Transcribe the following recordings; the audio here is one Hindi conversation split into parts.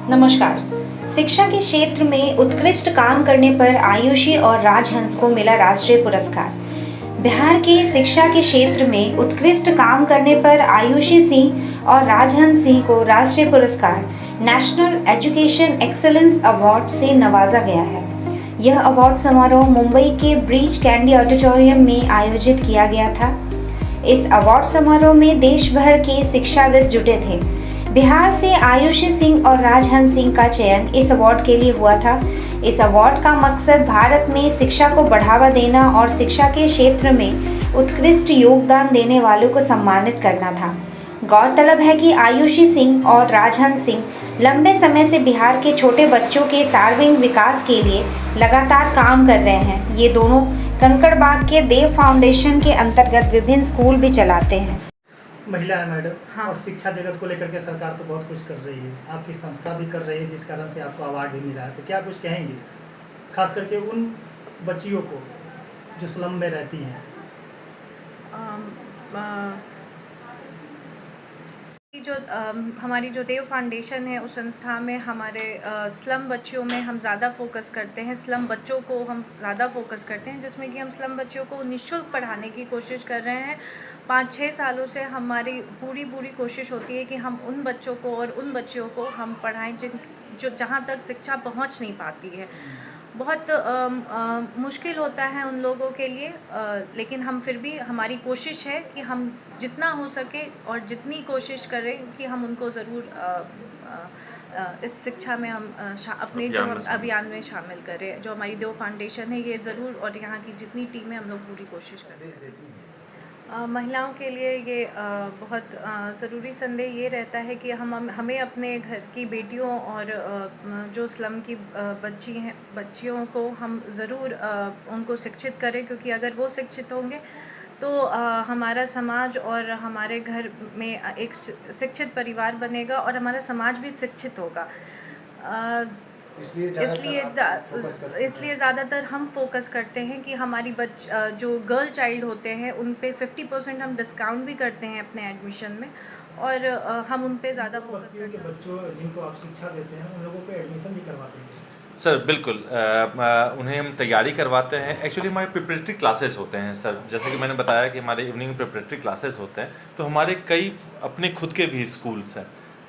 नमस्कार। शिक्षा के क्षेत्र में उत्कृष्ट काम करने पर आयुषी और राजहंस को मिला राष्ट्रीय पुरस्कार। बिहार के शिक्षा के क्षेत्र में उत्कृष्ट काम करने पर आयुषी सिंह और राजहंस सिंह को राष्ट्रीय पुरस्कार नेशनल एजुकेशन एक्सीलेंस अवार्ड से नवाजा गया है। यह अवार्ड समारोह मुंबई के ब्रीच कैंडी ऑडिटोरियम में आयोजित किया गया था। इस अवार्ड समारोह में देश भर के शिक्षाविद जुटे थे। बिहार से आयुषी सिंह और राजहंस सिंह का चयन इस अवार्ड के लिए हुआ था। इस अवार्ड का मकसद भारत में शिक्षा को बढ़ावा देना और शिक्षा के क्षेत्र में उत्कृष्ट योगदान देने वालों को सम्मानित करना था। गौरतलब है कि आयुषी सिंह और राजहंस सिंह लंबे समय से बिहार के छोटे बच्चों के सर्वांगीण विकास के लिए लगातार काम कर रहे हैं। ये दोनों कंकड़बाग के देव फाउंडेशन के अंतर्गत विभिन्न स्कूल भी चलाते हैं। महिला है मैडम। हाँ। और शिक्षा जगत को लेकर के सरकार तो बहुत कुछ कर रही है, आपकी संस्था भी कर रही है, जिस कारण से आपको अवार्ड भी मिला है। तो क्या कुछ कहेंगे खास करके उन बच्चियों को जो स्लम में रहती हैं? हमारी जो देव फाउंडेशन है उस संस्था में हमारे स्लम बच्चियों में हम ज़्यादा फोकस करते हैं। स्लम बच्चों को हम ज़्यादा फोकस करते हैं, जिसमें कि हम स्लम बच्चों को निःशुल्क पढ़ाने की कोशिश कर रहे हैं। 5-6 सालों से हमारी पूरी कोशिश होती है कि हम उन बच्चों को और उन बच्चियों को हम पढ़ाएं जो जहाँ तक शिक्षा पहुँच नहीं पाती है। बहुत मुश्किल होता है उन लोगों के लिए, लेकिन हम फिर भी हमारी कोशिश है कि हम जितना हो सके और जितनी कोशिश करें कि हम उनको ज़रूर इस शिक्षा में हम अपने जो अभियान में शामिल करें। जो हमारी देव फाउंडेशन है ये ज़रूर, और यहाँ की जितनी टीम है हम लोग पूरी कोशिश करें। महिलाओं के लिए ये बहुत ज़रूरी संदेश ये रहता है कि हमें अपने घर की बेटियों और जो स्लम की बच्चियों को हम ज़रूर उनको शिक्षित करें, क्योंकि अगर वो शिक्षित होंगे तो हमारा समाज और हमारे घर में एक शिक्षित परिवार बनेगा और हमारा समाज भी शिक्षित होगा। इसलिए ज़्यादातर हम फोकस करते हैं कि हमारी जो गर्ल चाइल्ड होते हैं उन पे 50% हम डिस्काउंट भी करते हैं अपने एडमिशन में, और हम उन पे ज़्यादा फोकस करते हैं। बच्चों जिनको आप शिक्षा देते हैं उन लोगों पे एडमिशन भी करवाते हैं? सर बिल्कुल, उन्हें हम तैयारी करवाते हैं। एक्चुअली हमारे प्रिपरेटरी क्लासेस होते हैं सर, जैसे कि मैंने बताया कि हमारे इवनिंग प्रिपरेटरी क्लासेस होते हैं। तो हमारे कई अपने खुद के भी स्कूल्स हैं।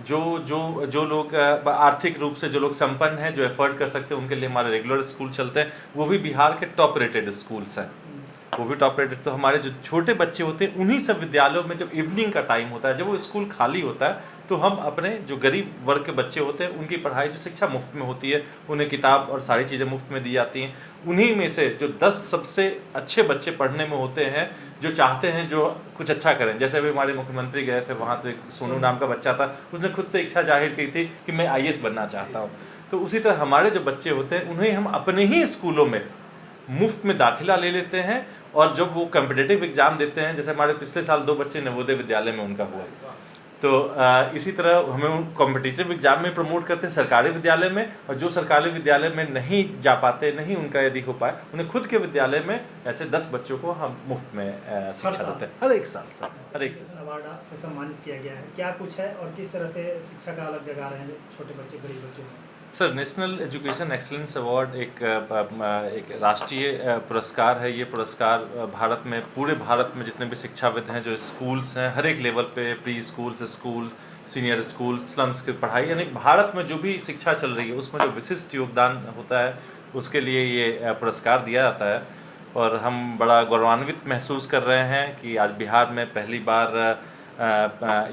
जो लोग आर्थिक रूप से जो लोग संपन्न हैं, जो एफर्ट कर सकते हैं, उनके लिए हमारे रेगुलर स्कूल चलते हैं। वो भी बिहार के टॉप रेटेड स्कूल्स हैं, वो भी टॉप रेटेड। तो हमारे जो छोटे बच्चे होते हैं उन्हीं सब विद्यालयों में जब इवनिंग का टाइम होता है, जब वो स्कूल खाली होता है, तो हम अपने जो गरीब वर्ग के बच्चे होते हैं उनकी पढ़ाई, जो शिक्षा मुफ्त में होती है, उन्हें किताब और सारी चीज़ें मुफ्त में दी जाती हैं। उन्हीं में से जो 10 सबसे अच्छे बच्चे पढ़ने में होते हैं, जो चाहते हैं जो कुछ अच्छा करें। जैसे अभी हमारे मुख्यमंत्री गए थे, वहाँ तो एक सोनू नाम का बच्चा था, उसने खुद से इच्छा जाहिर की थी कि मैं IAS बनना चाहता हूँ। तो उसी तरह हमारे जो बच्चे होते हैं उन्हें हम अपने ही स्कूलों में मुफ्त में दाखिला ले लेते हैं, और जब वो कॉम्पिटिटिव एग्जाम देते हैं, जैसे हमारे पिछले साल 2 बच्चे नवोदय विद्यालय में उनका हुआ, तो इसी तरह हमें उन कॉम्पिटिटिव एग्जाम में प्रमोट करते हैं सरकारी विद्यालय में। और जो सरकारी विद्यालय में नहीं जा पाते, नहीं उनका यदि हो पाए, उन्हें खुद के विद्यालय में ऐसे 10 बच्चों को हम मुफ्त में शिक्षा देते हैं हर एक साल सर, हर एक साल। अवार्ड से सम्मानित किया गया है, क्या कुछ है और किस तरह से शिक्षा का अलग जगह रहे हैं छोटे बच्चे, गरीब बच्चों को? Sir, national education excellence award एक राष्ट्रीय पुरस्कार है। ये पुरस्कार भारत में, पूरे भारत में जितने भी शिक्षाविद हैं, जो स्कूल्स हैं, हर एक लेवल पे, pre schools, school, senior school, slums की पढ़ाई, यानी भारत में जो भी शिक्षा चल रही है उसमें जो विशिष्ट योगदान होता है उसके लिए ये पुरस्कार दिया जाता है। और हम बड़ा गौरवान्वित महसूस कर रहे हैं कि आज बिहार में पहली बार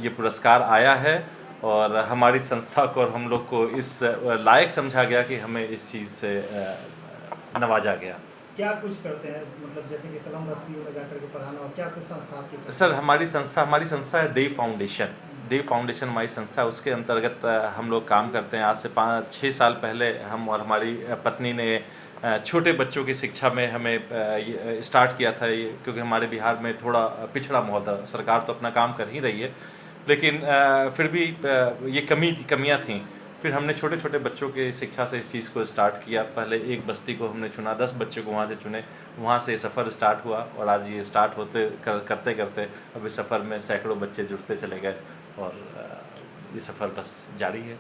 ये पुरस्कार आया है, और हमारी संस्था को और हम लोग को इस लायक समझा गया कि हमें इस चीज़ से नवाजा गया। क्या कुछ करते हैं, मतलब जैसे कि स्लम बस्तियों में जाकर के पढ़ाना, और क्या कुछ संस्था आपकी? सर, हमारी संस्था है देव फाउंडेशन। देव फाउंडेशन हमारी संस्था है, उसके अंतर्गत हम लोग काम करते हैं। आज से 5-6 साल पहले हम और हमारी पत्नी ने छोटे बच्चों की शिक्षा में हमें स्टार्ट किया था ये, क्योंकि हमारे बिहार में थोड़ा पिछड़ा माहौल था। सरकार तो अपना काम कर ही रही है, लेकिन फिर भी ये कमियां थीं। फिर हमने छोटे छोटे बच्चों की शिक्षा से इस चीज़ को स्टार्ट किया। पहले एक बस्ती को हमने चुना, 10 बच्चे को वहाँ से चुने, वहाँ से सफ़र स्टार्ट हुआ, और आज ये स्टार्ट करते करते अभी सफ़र में सैकड़ों बच्चे जुड़ते चले गए, और ये सफ़र बस जारी है।